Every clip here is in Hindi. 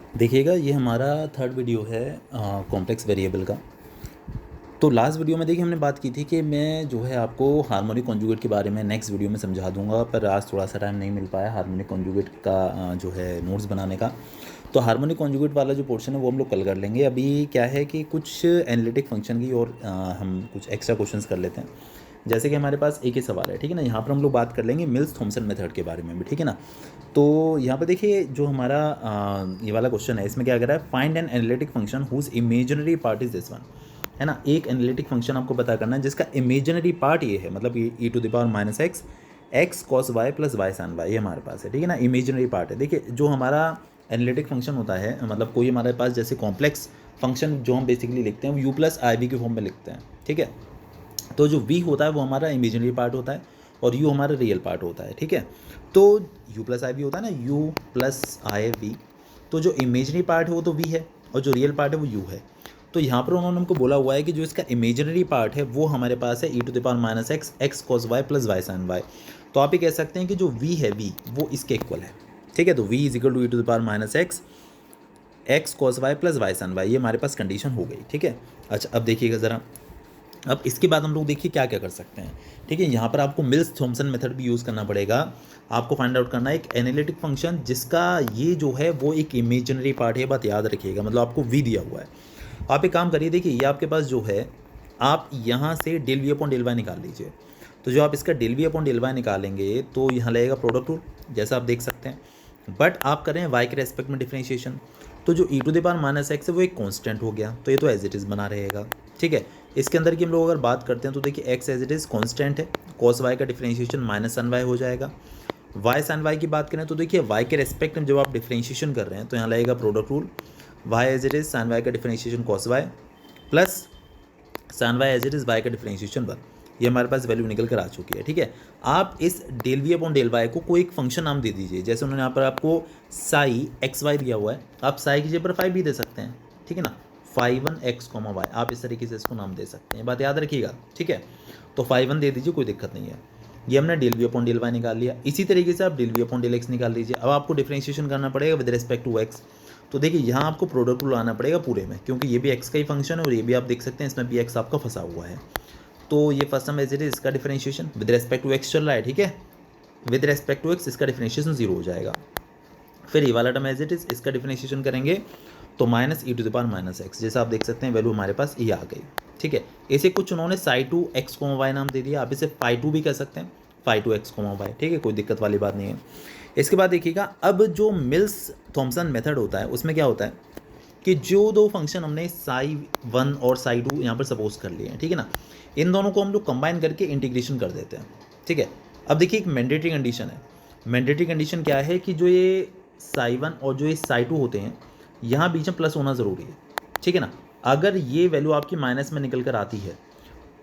देखिएगा, ये हमारा थर्ड वीडियो है कॉम्प्लेक्स वेरिएबल का। तो लास्ट वीडियो में देखिए हमने बात की थी कि मैं जो है आपको हार्मोनिक कॉन्जुगेट के बारे में नेक्स्ट वीडियो में समझा दूंगा, पर आज थोड़ा सा टाइम नहीं मिल पाया हार्मोनिक कॉन्जुगेट का जो है नोट्स बनाने का। तो हार्मोनिक कॉन्जुगेट वाला जो पोर्शन है वो हम लोग कल कर लेंगे। अभी क्या है कि कुछ एनालिटिक फंक्शन की और हम कुछ एक्स्ट्रा क्वेश्चंस कर लेते हैं। जैसे कि हमारे पास एक ही सवाल है, ठीक है ना। यहाँ पर हम लोग बात कर लेंगे मिल्स थॉमसन मेथड के बारे में भी, ठीक है ना। तो यहाँ पर देखिए जो हमारा ये वाला क्वेश्चन है, इसमें क्या कर रहा है, find an analytic function whose imaginary part is this one, है ना। एक एनालिटिक फंक्शन आपको पता करना है जिसका इमेजिनरी पार्ट ये है, मतलब ये e⁻⁻x x cos y plus y sin y, ये हमारे पास है, ठीक है ना। इमेजिनरी पार्ट है। देखिए जो हमारा एनालिटिक फंक्शन होता है, मतलब कोई हमारे पास जैसे कॉम्प्लेक्स फंक्शन जो हम बेसिकली लिखते हैं वो यू प्लस आई बी के फॉर्म में लिखते हैं, ठीक है। तो जो v होता है वो हमारा इमेजिनरी पार्ट होता है और u हमारा रियल पार्ट होता है, ठीक है। तो u प्लस आई वी होता है ना, u प्लस आई वी। तो जो इमेजिनरी पार्ट है वो तो v है और जो रियल पार्ट है वो u है। तो यहाँ पर उन्होंने हमको बोला हुआ है कि जो इसका इमेजिनरी पार्ट है वो हमारे पास है e⁻⁻x x cos y plus y sin y. तो आप ये कह सकते हैं कि जो v है v वो इसके इक्वल है, ठीक है। तो v is equal to e⁻⁻x x cos y plus y sin y, ये हमारे पास कंडीशन हो गई, ठीक है। अच्छा अब देखिएगा ज़रा, अब इसके बाद हम लोग देखिए क्या क्या कर सकते हैं, ठीक है। यहाँ पर आपको मिल्स थॉमसन मेथड भी यूज़ करना पड़ेगा। आपको फाइंड आउट करना है एक एनालिटिक फंक्शन जिसका ये जो है वो एक इमेजिनरी पार्ट है, बात याद रखिएगा, मतलब आपको वी दिया हुआ है। आप एक काम करिए, देखिए ये आपके पास जो है, आप यहाँ से del v upon del y निकाल लीजिए। तो जो आप इसका del v upon del y निकालेंगे तो यहाँ लगेगा प्रोडक्ट रूल, जैसा आप देख सकते हैं। बट आप करें वाई के रेस्पेक्ट में डिफरेंशिएशन, तो जो e⁻⁻x है वो एक कांस्टेंट हो गया, तो ये तो एज इट इज़ बना रहेगा, ठीक है। इसके अंदर की हम लोग अगर बात करते हैं तो देखिए x as it is constant है, cos y का डिफरेंशिएशन माइनस सन वाई हो जाएगा। y सन वाई की बात करें तो देखिए y के रेस्पेक्ट में जब आप डिफरेंशिएशन कर रहे हैं तो यहाँ लगेगा product rule, y as it is sin y का differentiation cos y plus sin y as it is y का डिफरेंशिएशन 1। ये हमारे पास वैल्यू निकल कर आ चुकी है, ठीक है। आप इस del v upon del y को कोई एक फंक्शन नाम दे दीजिए, जैसे उन्होंने यहाँ पर आपको साई एक्स वाई दिया हुआ है, आप साई की जगह पर 5 भी दे सकते हैं, ठीक है ना। 5 1 x, y, आप इस तरीके से इसको नाम दे सकते हैं, बात याद रखिएगा, ठीक है। तो 5 1 दे दीजिए, कोई दिक्कत नहीं है। ये हमने del v upon del y निकाल लिया। इसी तरीके से आप del v upon del x निकाल लीजिए। अब आपको डिफरेंशिएशन करना पड़ेगा विद रिस्पेक्ट टू एक्स। तो देखिए यहाँ आपको प्रोडक्ट रूल आना पड़ेगा पूरे में, क्योंकि ये भी एक्स का ही फंक्शन है और ये भी आप देख सकते हैं इसमें भी एक्स आपका फंसा हुआ है। तो ये first term as it is, इसका differentiation with respect to x चल रहा है, ठीक है। विद रिस्पेक्ट टू एक्स इसका डिफरेंशिएशन 0 हो जाएगा। फिर ये वाला टर्म एज इट इज, इसका डिफरेंशिएशन करेंगे तो माइनस e⁻⁻x, जैसा आप देख सकते हैं वैल्यू हमारे पास ये आ गई, ठीक है। इसे कुछ उन्होंने psi two x comma y नाम दे दिया, आप इसे फाई टू भी कह सकते हैं, phi two x comma y, ठीक है, कोई दिक्कत वाली बात नहीं है। इसके बाद देखिएगा, अब जो मिल्स थॉमसन मेथड होता है उसमें क्या होता है कि जो दो फंक्शन हमने साई वन और साई टू यहाँ पर सपोज कर लिए हैं, ठीक है ना, इन दोनों को हम लोग कंबाइन करके इंटीग्रेशन कर देते हैं, ठीक है। अब देखिए एक मैंडेटरी कंडीशन है। मैंडेटरी कंडीशन क्या है कि जो ये साई वन और जो ये साई टू होते हैं, यहाँ बीच में प्लस होना ज़रूरी है, ठीक है ना। अगर ये वैल्यू आपकी माइनस में निकल कर आती है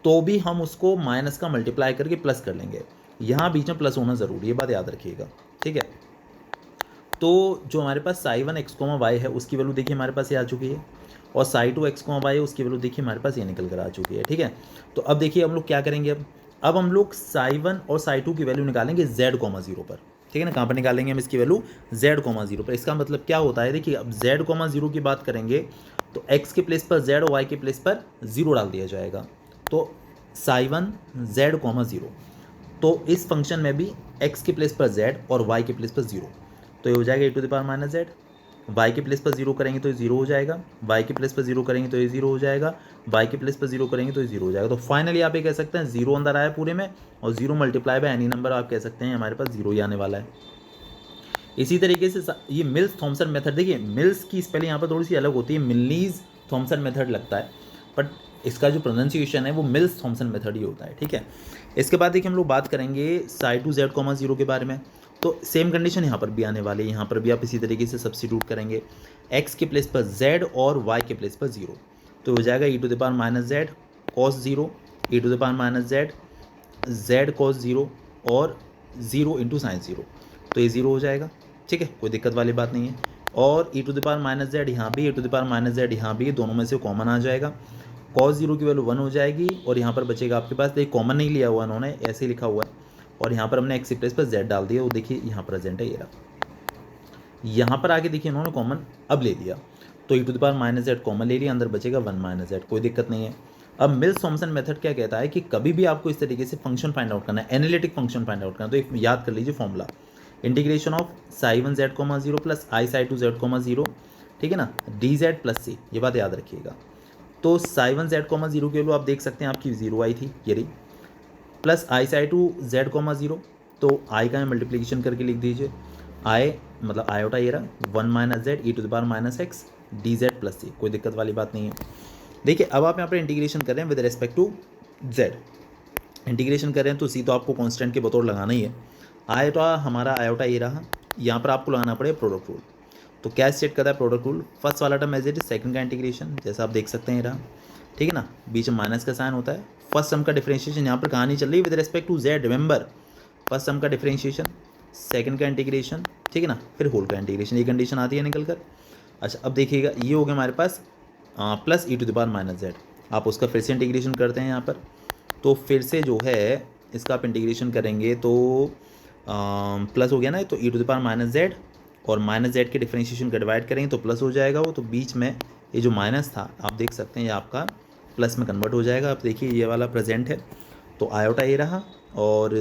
तो भी हम उसको माइनस का मल्टीप्लाई करके प्लस कर लेंगे, यहाँ बीच में प्लस होना ज़रूरी है, बात याद रखिएगा, ठीक है। तो जो हमारे पास psi one x comma y है उसकी वैल्यू देखिए हमारे पास ये आ चुकी है, और psi two x comma y है उसकी वैल्यू देखिए हमारे पास ये निकल कर आ चुकी है, ठीक है। तो अब देखिए हम लोग क्या करेंगे, अब हम लोग साई वन और साई टू की वैल्यू निकालेंगे z कोमा 0 पर, ठीक है ना। कहाँ पर निकालेंगे हम इसकी वैल्यू, z कोमा 0 पर। इसका मतलब क्या होता है, देखिए अब z कोमा 0 की बात करेंगे तो x के प्लेस पर z और y के प्लेस पर 0 डाल दिया जाएगा। तो साई वन z कोमा 0, तो इस फंक्शन में भी x के प्लेस पर z और y के प्लेस पर 0, तो ये हो जाएगा e⁻⁻z। y के प्लेस पर 0 करेंगे तो ये 0 हो जाएगा, y के प्लेस पर 0 करेंगे तो ये 0 हो जाएगा, y के प्लेस पर 0 करेंगे तो ये 0 हो जाएगा। तो फाइनली आप ये कह सकते हैं 0 अंदर आया पूरे में, और 0 मल्टीप्लाई बाय एनी नंबर आप कह सकते हैं हमारे पास 0 ही आने वाला है। इसी तरीके से ये मिल्स थॉमसन मेथड, देखिए मिल्स की स्पेलिंग यहाँ पर थोड़ी सी अलग होती है, मिल्लीज थॉमसन मेथड लगता है, बट इसका जो प्रोनाउंसिएशन है वो मिल्स थॉमसन मेथड ही होता है, ठीक है। इसके बाद देखिए हम लोग बात करेंगे साई टू z कोमा 0 के बारे में। तो सेम कंडीशन यहाँ पर भी आने वाली है, यहाँ पर भी आप इसी तरीके से सब्स्टिट्यूट करेंगे, x के प्लेस पर z और y के प्लेस पर 0, तो हो जाएगा e⁻⁻z cos 0, e⁻⁻z z cos 0 और 0 इंटू साइन 0, तो ये 0 हो जाएगा, ठीक है, कोई दिक्कत वाली बात नहीं है। और e⁻⁻z यहाँ भी, e⁻⁻z यहाँ भी, दोनों में से कॉमन आ जाएगा, cos 0 की वैल्यू 1 हो जाएगी, और यहाँ पर बचेगा आपके पास, देखिए कॉमन नहीं लिया हुआ उन्होंने, ऐसे ही लिखा हुआ है, और यहाँ पर हमने x के प्लेस पर z डाल दिया, वो देखिए यहाँ प्रेजेंट है, ये रहा। यहाँ पर आके देखिए इन्होंने कॉमन अब ले लिया, तो e to the power minus z common ले लिया, अंदर बचेगा 1 माइनस जेड, कोई दिक्कत नहीं है। अब मिल्स थॉमसन मेथड क्या कहता है कि कभी भी आपको इस तरीके से फंक्शन फाइंड आउट करना है, एनालिटिक फंक्शन फाइंड आउट करना है, तो एक याद कर लीजिए formula, integration of psi 1 z comma 0 plus i psi 2 z comma 0, ठीक है ना, डी जेड प्लस सी, ये बात याद रखिएगा। तो साई 1 जेड कोमा 0 के लिए आप देख सकते हैं आपकी 0 आई थी, ये रही, plus i psi 2 z comma 0, तो आई का मल्टीप्लीकेशन करके लिख दीजिए, आई मतलब आयोटा ये रहा 1 minus z e to the power minus x d z plus c, कोई दिक्कत वाली बात नहीं है। देखिए अब आप यहाँ पर इंटीग्रेशन कर रहे हैं with respect to z, integration कर रहे हैं तो सी तो आपको कांस्टेंट के बतौर लगाना ही है, आयोटा हमारा आयोटा ये रहा, यहाँ पर आपको लगाना पड़ेगा प्रोडक्ट रूल। तो क्या स्टेट करता है प्रोडक्ट रूल, फर्स्ट वाला term as it is, second का इंटीग्रेशन जैसा आप देख सकते हैं रहा, ठीक है ना, बीच में माइनस का साइन होता है, फर्स्ट टर्म का डिफरेंशिएशन यहाँ पर कहानी चल रही है with respect to z, remember first term का डिफरेंशिएशन, सेकंड का इंटीग्रेशन, ठीक है ना, फिर होल का इंटीग्रेशन, ये कंडीशन आती है निकल कर। अच्छा अब देखिएगा ये हो गया हमारे पास plus e to the power minus z, आप उसका फिर से इंटीग्रेशन करते हैं यहाँ पर, तो फिर से जो है इसका आप इंटीग्रेशन करेंगे तो प्लस हो गया ना, तो e to the power minus z और माइनस जेड के डिफरेंशिएशन का डिवाइड करेंगे तो प्लस हो जाएगा वो, तो बीच में ये जो माइनस था आप देख सकते हैं ये आपका प्लस में कन्वर्ट हो जाएगा। आप देखिए ये वाला प्रेजेंट है, तो आयोटा ये रहा, और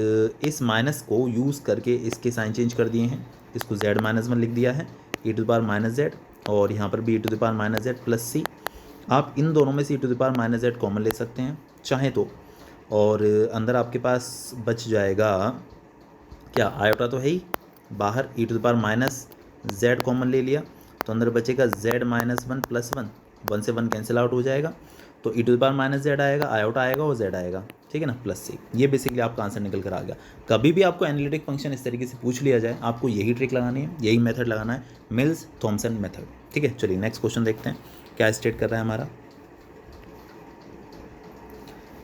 इस माइनस को यूज़ करके इसके साइन चेंज कर दिए हैं, इसको जेड माइनस में लिख दिया है e to the power minus z, और यहाँ पर भी e to the power minus z plus c, आप इन दोनों में से e to the power minus z common ले सकते हैं चाहें तो, और अंदर आपके पास बच जाएगा क्या, आयोटा तो है ही, बाहर e to the power minus z common ले लिया, तो अंदर बचेगा जेड माइनस 1 प्लस 1, 1 से 1 कैंसिल आउट हो जाएगा, तो e to the power minus z आएगा, आयोटा आएगा और जेड आएगा, ठीक है ना, प्लस सी। ये बेसिकली आपका आंसर निकल कर आ गया। कभी भी आपको एनालिटिक फंक्शन इस तरीके से पूछ लिया जाए, आपको यही ट्रिक लगानी है, यही मेथड लगाना है, मिल्स थॉमसन मेथड, ठीक है। चलिए नेक्स्ट क्वेश्चन देखते हैं क्या स्टेट कर रहा है हमारा।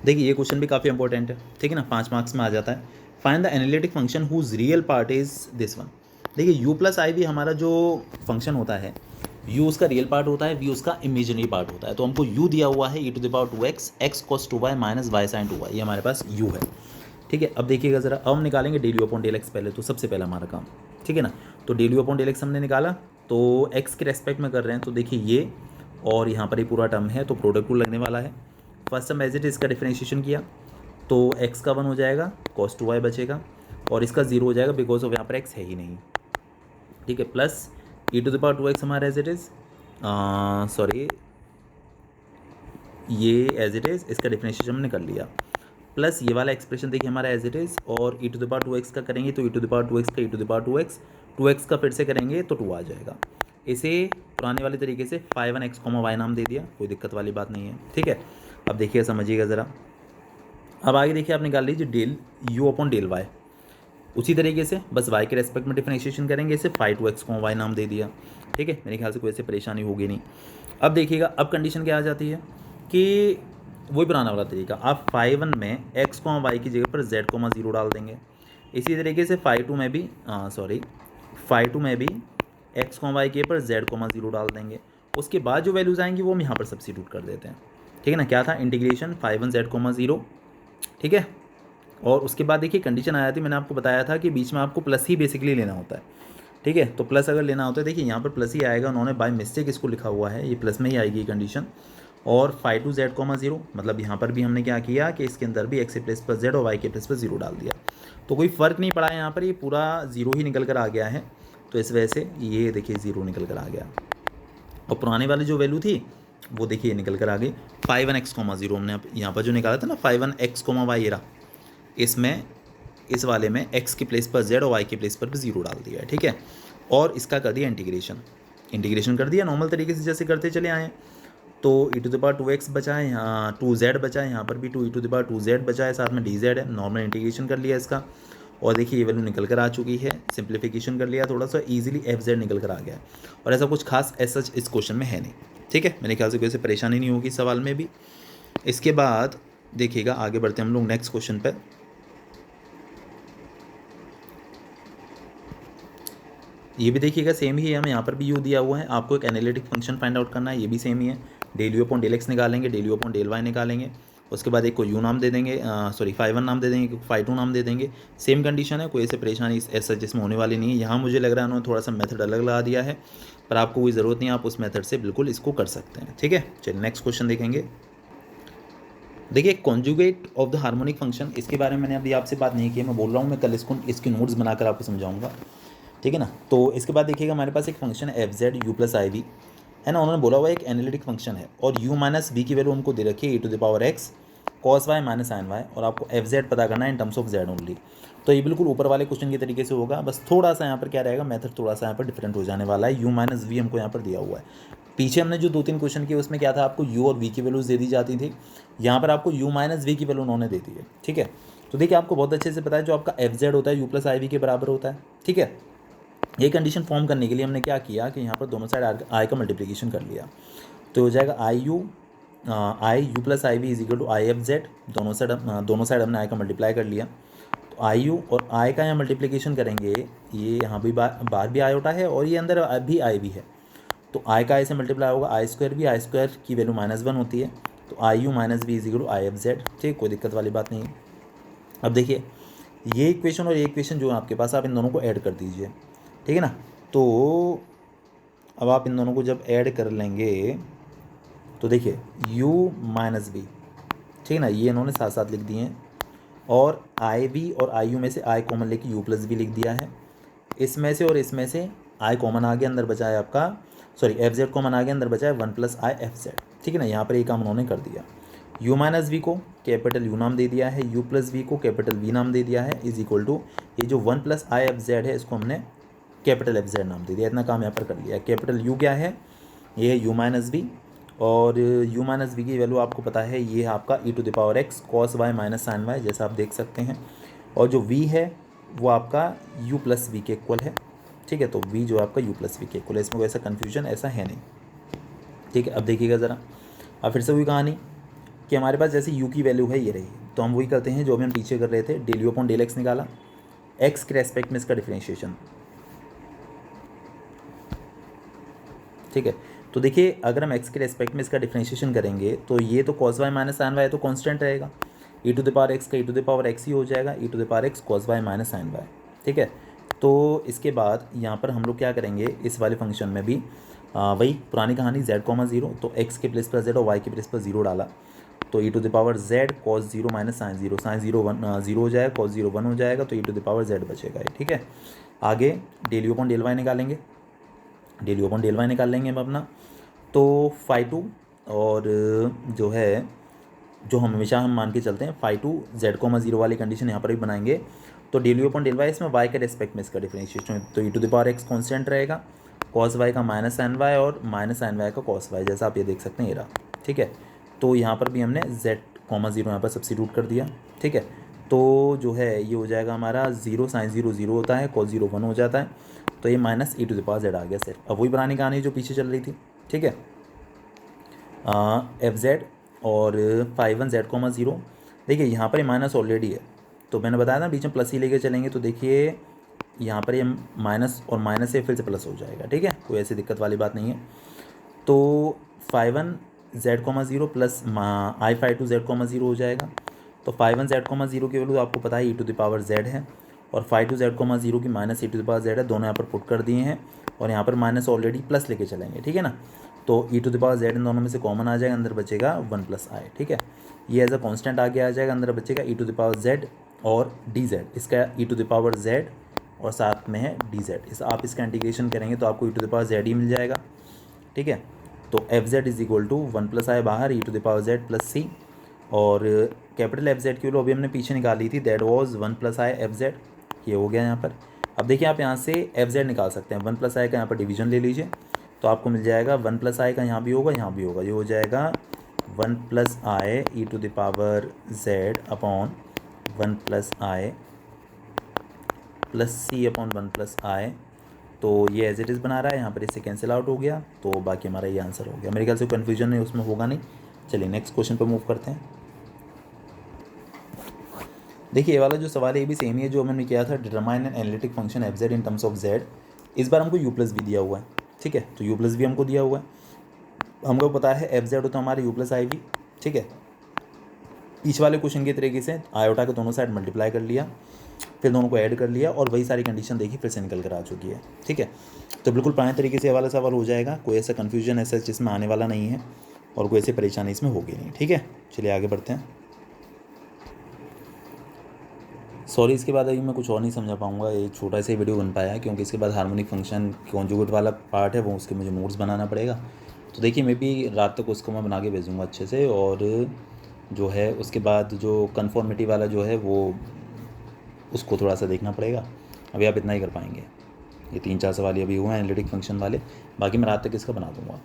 देखिए ये क्वेश्चन भी काफ़ी इंपॉर्टेंट है, ठीक है ना, 5 मार्क्स में आ जाता है। Find the analytic function whose real part is this one. देखिए यू प्लस आई भी हमारा जो फंक्शन होता है, यू उसका रियल पार्ट होता है, वी उसका इमेजिनरी पार्ट होता है। तो हमको यू दिया हुआ है e to the power 2x x cos 2y minus y sin 2y, ये हमारे पास यू है, ठीक है। अब देखिएगा ज़रा, अब हम निकालेंगे del u upon del x पहले, तो सबसे पहला हमारा काम, ठीक है ना। तो del u upon del x हमने निकाला, तो एक्स के रेस्पेक्ट में कर रहे हैं, तो देखिए ये और यहाँ पर ये पूरा टर्म है, तो प्रोडक्ट रूल लगने वाला है। फर्स्ट टर्म एज इट इसका डिफरेंशिएशन किया, तो एक्स का 1 हो जाएगा, कॉस 2y बचेगा, और इसका 0 हो जाएगा बिकॉज ऑफ यहाँ पर एक्स है ही नहीं, ठीक है, plus e to the power 2x हमारा एज इट इज़, सॉरी ये एज इट इज़, इसका डिफरेंशिएशन हमने कर लिया, प्लस ये वाला एक्सप्रेशन देखिए हमारा एज इट इज़, और ई टू द पावर 2x का करेंगे तो e to the power 2x का ई to the power 2x, 2x का फिर से करेंगे तो 2 आ जाएगा। इसे पुराने वाले तरीके से 5 1 y नाम दे दिया, कोई दिक्कत वाली बात नहीं है, ठीक है। अब देखिए समझिएगा ज़रा, अब आगे देखिए आप निकाल लीजिए del u upon del y, उसी तरीके से बस y के रेस्पेक्ट में डिफरेंशिएशन करेंगे, इसे 5 2x y नाम दे दिया, ठीक है। मेरे ख्याल से कोई ऐसी परेशानी होगी नहीं। अब देखिएगा अब कंडीशन क्या आ जाती है कि वही पुराना वाला तरीका, आप 5 1 में x y की जगह पर z 0 डाल देंगे, इसी तरीके से 5 2 में भी 5 2 में भी x y के पर z 0 डाल देंगे। उसके बाद जो वैल्यूज़ आएंगी वो हम यहाँ पर सब्स्टिट्यूट कर देते हैं, ठीक है ना। क्या था, इंटीग्रेशन 5 1 z 0, ठीक है। और उसके बाद देखिए कंडीशन आ जाती है, मैंने आपको बताया था कि बीच में आपको प्लस ही बेसिकली लेना होता है, ठीक है। तो प्लस अगर लेना होता है, देखिए यहाँ पर प्लस ही आएगा, उन्होंने बाय मिस्टेक इसको लिखा हुआ है, ये प्लस में ही आएगी कंडीशन। और 5 2 z 0, मतलब यहाँ पर भी हमने क्या किया कि इसके अंदर भी x के प्लेस पर z और y के प्लेस पर 0 डाल दिया, तो कोई फ़र्क नहीं पड़ा यहाँ पर, ये पूरा 0 ही निकल कर आ गया है, तो इस वजह से ये देखिए 0 निकल कर आ गया। और पुराने वाली जो वैल्यू थी वो देखिए निकल कर आ गई 5 1 x 0, हमने यहाँ पर जो निकाला था ना 5 1 x y, ये रहा, इसमें इस वाले में x के प्लेस पर z और y के प्लेस पर भी 0 डाल दिया है, ठीक है। और इसका कर दिया इंटीग्रेशन कर दिया नॉर्मल तरीके से जैसे करते चले आए। तो e to the power 2x बचा है, यहाँ 2z बचा है, यहाँ पर भी 2 ई टू द पावर 2z बचा है, साथ में dz है, नॉर्मल इंटीग्रेशन कर लिया इसका, और देखिए ये वैल्यू निकल कर आ चुकी है, सिंप्लीफिकेशन कर लिया थोड़ा सा, ईजिली fz निकल कर आ गया है, और ऐसा कुछ खास ऐसा इस क्वेश्चन में है नहीं, ठीक है। मेरे ख्याल से कोई ऐसी परेशानी नहीं होगी सवाल में भी। इसके बाद देखिएगा आगे बढ़ते हैं हम लोग नेक्स्ट क्वेश्चन पर। ये भी देखिएगा सेम ही है, हमें यहाँ पर भी यू दिया हुआ है, आपको एक एनालिटिक फंक्शन फाइंड आउट करना है, ये भी सेम ही है, del u upon del x निकालेंगे, del u upon del y निकालेंगे, उसके बाद एक को यू नाम दे देंगे, सॉरी phi1 नाम दे देंगे, एक को phi2 नाम दे देंगे। सेम कंडीशन है, कोई ऐसे परेशानी ऐसा जिसमें होने वाली नहीं है। यहाँ मुझे लग रहा है उन्होंने थोड़ा सा मेथड अलग लगा दिया है, पर आपको कोई ज़रूरत नहीं, आप उस मेथड से बिल्कुल इसको कर सकते हैं। ठीक है, चलिए नेक्स्ट क्वेश्चन देखेंगे। देखिए conjugate of the harmonic function, इसके बारे में मैंने अभी आपसे बात नहीं की, मैं बोल रहा हूँ, मैं कल इसकी नोट्स बनाकर आपको समझाऊंगा। ठीक है ना। तो इसके बाद देखिएगा हमारे पास एक फंक्शन है f z u plus i v, है ना। उन्होंने बोला हुआ एक एनालिटिक फंक्शन है और यू माइनस वी की वैल्यू उनको दे रखी है e⁻x cos y minus sin y, और आपको एफ जेड पता करना है इन टर्म्स ऑफ जेड ओनली। तो ये बिल्कुल ऊपर वाले क्वेश्चन की तरीके से होगा, बस थोड़ा सा यहाँ पर क्या रहेगा, मेथड थोड़ा सा यहाँ पर डिफरेंट हो जाने वाला है। यू माइनस वी हमको यहाँ पर दिया हुआ है। पीछे हमने जो 2-3 क्वेश्चन किए उसमें क्या था, आपको यू और वी की वैल्यूज दे दी जाती थी, यहाँ पर आपको यू माइनस वी की वैल्यू उन्होंने दे दी है। ठीक है, तो देखिए आपको बहुत अच्छे से पता है जो आपका एफ जेड होता है यू प्लस आई वी के बराबर होता है। ठीक है, ये कंडीशन फॉर्म करने के लिए हमने क्या किया कि यहाँ पर दोनों साइड आई का मल्टीप्लिकेशन कर लिया, तो हो जाएगा i u plus i v is equal to i f z. दोनों साइड हमने आई का मल्टीप्लाई कर लिया, तो आई यू और आई का यहाँ मल्टीप्लिकेशन करेंगे, ये यहाँ भी बाहर भी आई होता है और ये अंदर भी आई भी है, तो आई का आई से मल्टीप्लाई होगा, आई स्क्वायर की वैल्यू -1 होती है, तो i u minus v is equal to i f z. ठीक, कोई दिक्कत वाली बात नहीं है। अब देखिए ये इक्वेशन और ये इक्वेशन जो है आपके पास, आप इन दोनों को ऐड कर दीजिए। ठीक है ना, तो अब आप इन दोनों को जब ऐड कर लेंगे तो देखिए u माइनस वी, ठीक है ना, ये इन्होंने साथ साथ लिख दिए हैं, और आई वी और आई यू में से आई कॉमन लेके यू प्लस वी लिख दिया है। इसमें से और इसमें से आई कॉमन आ गया, अंदर बचा है आपका, सॉरी एफ जेड कॉमन आ गया, अंदर बचा है 1 प्लस आई एफ जेड। ठीक है ना, यहाँ पर ये काम उन्होंने कर दिया। u माइनस वी को कैपिटल U नाम दे दिया है, u प्लस वी को कैपिटल V नाम दे दिया है, इज इक्वल टू ये जो 1 प्लस आई एफ जेड है इसको हमने कैपिटल एफ जेड नाम दे दिया। इतना काम यहाँ पर कर लिया। कैपिटल U क्या है, ये है u माइनस वी, और u माइनस वी की वैल्यू आपको पता है ये है आपका e⁻x cos y minus sin y, जैसा आप देख सकते हैं, और जो v है वो आपका u प्लस वी के इक्वल है। ठीक है, तो v जो आपका u प्लस वी के इक्वल है, इसमें वैसा कन्फ्यूजन ऐसा है नहीं। ठीक है, अब देखिएगा ज़रा, अब फिर से वही कहानी कि हमारे पास जैसे u की वैल्यू है ये रही, तो हम वही करते हैं जो भी हम पीछे कर रहे थे, del u upon del x निकाला, x के रेस्पेक्ट में इसका डिफरेंशिएशन। ठीक है, तो देखिए अगर हम x के रेस्पेक्ट में इसका डिफरेंशिएशन करेंगे तो ये तो cos y minus sin y तो कांस्टेंट रहेगा, e⁻x का e⁻x ही हो जाएगा, e⁻x cos y minus sin y। ठीक है, तो इसके बाद यहाँ पर हम लोग क्या करेंगे, इस वाले फंक्शन में भी वही पुरानी कहानी z, 0, तो x के प्लेस पर z और y के प्लेस पर 0 डाला, तो e⁻z cos 0 minus sin 0, sin 0 0 हो जाएगा, cos 0 1 हो जाएगा, तो e⁻z बचेगा ये। ठीक है, आगे del u upon del y निकालेंगे, del u upon del y निकाल लेंगे हम अपना, तो phi2 और जो है जो हम हमेशा हम मान के चलते हैं phi2 z, 0 वाली कंडीशन यहाँ पर भी बनाएंगे, तो del u upon del y इसमें y के रेस्पेक्ट में इसका डिफरेंशिएशन, तो e⁻x कॉन्स्टेंट रहेगा, cos y का माइनस sin y और माइनस sin y का cos y, जैसा आप ये देख सकते हैं ये रहा। ठीक है, तो यहाँ पर भी हमने z, 0 यहाँ पर सब्स्टिट्यूट कर दिया। ठीक है, तो जो है ये हो जाएगा हमारा 0 sin 0 0 होता है, cos 0 1 हो जाता है, तो ये माइनस e⁻z आ गया सिर्फ। अब वही पुरानी कहानी जो पीछे चल रही थी। ठीक है, एफ जेड और phi1 z, 0, देखिए यहाँ पर ये माइनस ऑलरेडी है, तो मैंने बताया था बीच में प्लस ही लेके चलेंगे, तो देखिए यहाँ पर ये माइनस और माइनस से फिर से प्लस हो जाएगा। ठीक है, कोई ऐसी दिक्कत वाली बात नहीं है। तो phi1 z, 0 प्लस आई phi2 z, 0 हो जाएगा, तो phi1 z, 0 की वैल्यू आपको पता है e⁻z है, और phi2 z, 0 की माइनस e⁻z है, दोनों यहाँ पर पुट कर दिए हैं, और यहाँ पर माइनस ऑलरेडी प्लस लेके चलेंगे। ठीक है ना, तो e⁻z इन दोनों में से कॉमन आ जाएगा, अंदर बचेगा 1 प्लस आई। ठीक है, ये एज अ कॉन्स्टेंट आगे आ जाएगा, अंदर बचेगा e⁻z और dz, इसका e⁻z और साथ में है dz, आप इसका इंटीग्रेशन करेंगे तो आपको e⁻z ही मिल जाएगा। ठीक है, तो f z is equal to 1 plus i बाहर e⁻z प्लस सी, और कैपिटल एफ जेड की वैल्यू अभी हमने पीछे निकाली थी, that was 1 plus i f z, ये हो गया यहाँ पर। अब देखिए आप यहाँ से एफ जेड निकाल सकते हैं, 1 प्लस आई का यहाँ पर डिवीजन ले लीजिए, तो आपको मिल जाएगा 1 प्लस आई का यहाँ भी होगा, यहाँ भी होगा, ये हो जाएगा 1 प्लस आई e⁻z अपॉन 1 प्लस आई प्लस सी अपॉन 1 प्लस आई, तो ये एज इट इज़ बना रहा है, यहाँ पर इससे कैंसिल आउट हो गया, तो बाकी हमारा ये आंसर हो गया। मेरे ख्याल से कन्फ्यूजन नहीं उसमें होगा नहीं। चलिए नेक्स्ट क्वेश्चन पर मूव करते हैं। देखिए ये वाला जो सवाल है ये भी सेम ही है जो हमने किया था, determine an analytic function f z in terms of z. इस बार हमको यू प्लस भी दिया हुआ है। ठीक है, तो यू प्लस भी हमको दिया हुआ है, हमको पता है एफ जेड होता है हमारा यू प्लस आई वी। ठीक है, ईच वाले क्वेश्चन के तरीके से आयोटा के दोनों साइड मल्टीप्लाई कर लिया, फिर दोनों को ऐड कर लिया और वही सारी कंडीशन देखी फिर से निकल कर आ चुकी है। ठीक है, तो बिल्कुल पुराने तरीके से ये वाला सवाल हो जाएगा, कोई ऐसा कन्फ्यूजन ऐसा जिसमें आने वाला नहीं है और कोई ऐसी परेशानी इसमें होगी नहीं। ठीक है, चलिए आगे बढ़ते हैं। सॉरी, इसके बाद अभी मैं कुछ और नहीं समझा पाऊँगा, ये छोटा सा ही वीडियो बन पाया है क्योंकि इसके बाद हार्मोनिक फंक्शन कॉन्जुगेट वाला पार्ट है वो उसके मुझे नोट्स बनाना पड़ेगा। तो देखिए मैं भी रात तक उसको मैं बना के भेजूँगा अच्छे से, और जो है उसके बाद जो कन्फॉर्मिटी वाला जो है वो उसको थोड़ा सा देखना पड़ेगा। अभी आप इतना ही कर पाएंगे, ये 3-4 सवाल ही अभी हुए हैं एनालिटिक फंक्शन वाले, बाकी मैं रात तक इसका बना दूँगा।